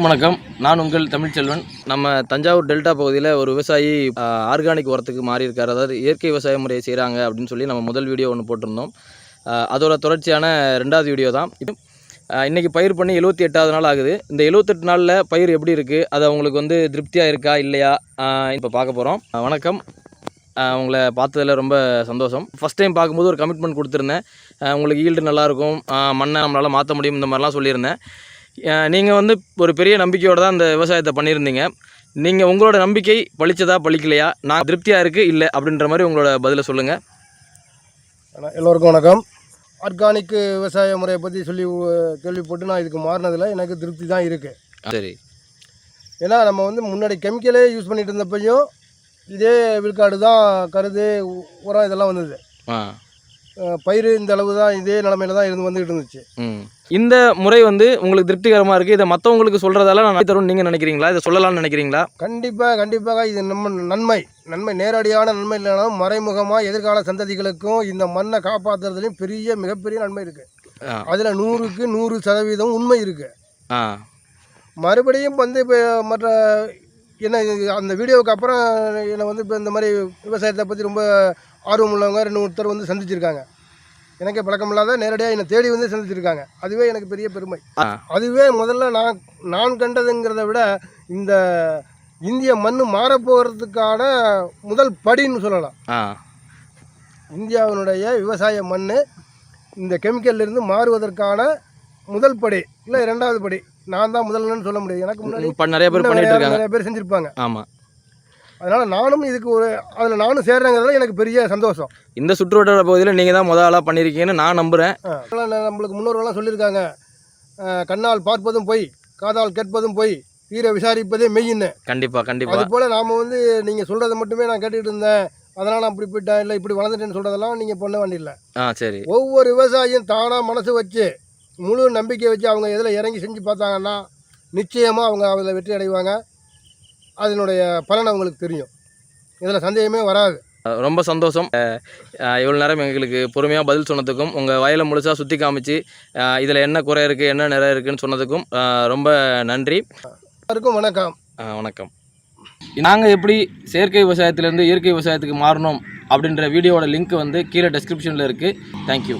வணக்கம், நான் உங்கள் தமிழ்ச்செல்வன். நம்ம தஞ்சாவூர் டெல்டா பகுதியில் ஒரு விவசாயி ஆர்கானிக் உரத்துக்கு மாறி இருக்கார். அதாவது இயற்கை விவசாய முறையை செய்கிறாங்க அப்படின்னு சொல்லி நம்ம முதல் வீடியோ ஒன்று போட்டிருந்தோம். அதோட தொடர்ச்சியான 2வது வீடியோ தான். இன்றைக்கி பயிர் பண்ணி 78வது நாள் ஆகுது. இந்த 78 நாளில் பயிர் எப்படி இருக்குது, அது அவங்களுக்கு வந்து திருப்தியாக இருக்கா இல்லையா, இப்போ பார்க்க போகிறோம். வணக்கம், உங்களை பார்த்ததில் ரொம்ப சந்தோஷம். ஃபஸ்ட் டைம் பார்க்கும்போது ஒரு கமிட்மெண்ட் கொடுத்துருந்தேன். உங்களுக்கு ஈல்டு நல்லாயிருக்கும், மண்ணை நம்மளால் மாற்ற முடியும், இந்த மாதிரிலாம் சொல்லியிருந்தேன். நீங்கள் வந்து ஒரு பெரிய நம்பிக்கையோடு தான் இந்த விவசாயத்தை பண்ணியிருந்தீங்க. நீங்கள் உங்களோட நம்பிக்கை பலிச்சதா பலிக்கலையா, நான் திருப்தியாக இருக்குது இல்லை அப்படின்ற மாதிரி உங்களோட பதிலை சொல்லுங்கள். எல்லோருக்கும் வணக்கம். ஆர்கானிக் விவசாய முறையை பற்றி கேள்விப்பட்டு நான் இதுக்கு மாறினதில் எனக்கு திருப்தி தான் இருக்குது. சரி, ஏன்னா நம்ம வந்து முன்னாடி கெமிக்கலே யூஸ் பண்ணிகிட்டு இருந்தப்பையும் இதே விழுக்காடு தான் கருது உரம் இதெல்லாம் வந்தது. பயிர் இந்த அளவு தான் இதே நிலமையில தான் வந்துகிட்டு இருந்துச்சு. இந்த முறை வந்து உங்களுக்கு திருப்திகரமாக இருக்குது. இதை மற்றவங்களுக்கு சொல்கிறதால நான் தரும்னு நீங்கள் நினைக்கிறீங்களா, இதை சொல்லலாம்னு நினைக்கிறீங்களா? கண்டிப்பாக இது நம்ம நன்மை நேரடியான நன்மை இல்லைனாலும் மறைமுகமாக எதிர்கால சந்ததிகளுக்கும் இந்த மண்ணை காப்பாற்றுறதுலையும் மிகப்பெரிய நன்மை இருக்குது. அதில் 100க்கு 100% உண்மை இருக்குது. மறுபடியும் வந்து இப்போ மற்ற என்ன அந்த வீடியோவுக்கு அப்புறம் என்னை வந்து இப்போ இந்த மாதிரி விவசாயத்தை பற்றி ரொம்ப ஆர்வம் உள்ளவங்க 2 வந்து சந்திச்சிருக்காங்க. எனக்கே பழக்கமில்லாத நேரடியாக என்னை தேடி வந்து சந்திச்சிருக்காங்க. அதுவே எனக்கு பெரிய பெருமை. அதுவே முதல்ல நான் கண்டதுங்கிறத விட இந்த இந்திய மண் மாறப்போகிறதுக்கான முதல் படின்னு சொல்லலாம். இந்தியாவினுடைய விவசாய மண் இந்த கெமிக்கல்லிருந்து மாறுவதற்கான முதல் படி இல்லை 2வது படி. நான் தான் முதல்னு சொல்ல முடியாது. எனக்கு முன்னாடி நிறைய பேர் செஞ்சுருப்பாங்க. ஆமாம். அதனால் நானும் இதுக்கு அதில் நானும் சேர்றேங்கிறதுல எனக்கு பெரிய சந்தோஷம். இந்த சுற்றுவட்டார பகுதியில் நீங்கள் தான் முதலாக பண்ணியிருக்கீங்கன்னு நான் நம்புகிறேன். நம்மளுக்கு முன்னோர்கள்லாம் சொல்லியிருக்காங்க, கண்ணால் பார்ப்பதும் பொய், காதால் கேட்பதும் பொய், தீர விசாரிப்பதே மெய்யின்னு. கண்டிப்பாக. அது போல் நாம் வந்து நீங்கள் சொல்கிறத மட்டுமே நான் கேட்டுக்கிட்டு இருந்தேன், அதனால் நான் இப்படி போயிட்டேன் இல்லை இப்படி வளர்ந்துட்டேன்னு சொல்கிறதெல்லாம் நீங்கள் பண்ண வேண்டியில்லை. சரி, ஒவ்வொரு விவசாயியும் தானாக மனசு வச்சு முழு நம்பிக்கை வச்சு அவங்க எதில் இறங்கி செஞ்சு பார்த்தாங்கன்னா நிச்சயமாக அவங்க அதில் வெற்றி அடைவாங்க. அதனுடைய பலன் அவங்களுக்கு தெரியும். இதில் சந்தேகமே வராது. ரொம்ப சந்தோஷம். இவ்வளோ நேரம் எங்களுக்கு பொறுமையாக பதில் சொன்னதுக்கும், உங்கள் வயலை முழுசாக சுற்றி காமிச்சு இதில் என்ன குறை இருக்குது என்ன நிறை இருக்குதுன்னு சொன்னதுக்கும் ரொம்ப நன்றி. எல்லாருக்கும் வணக்கம். வணக்கம். நாங்கள் எப்படி செயற்கை விவசாயத்திலேருந்து இயற்கை விவசாயத்துக்கு மாறணும் அப்படின்ற வீடியோவோட லிங்க் வந்து கீழே டெஸ்கிரிப்ஷனில் இருக்குது. தேங்க்யூ.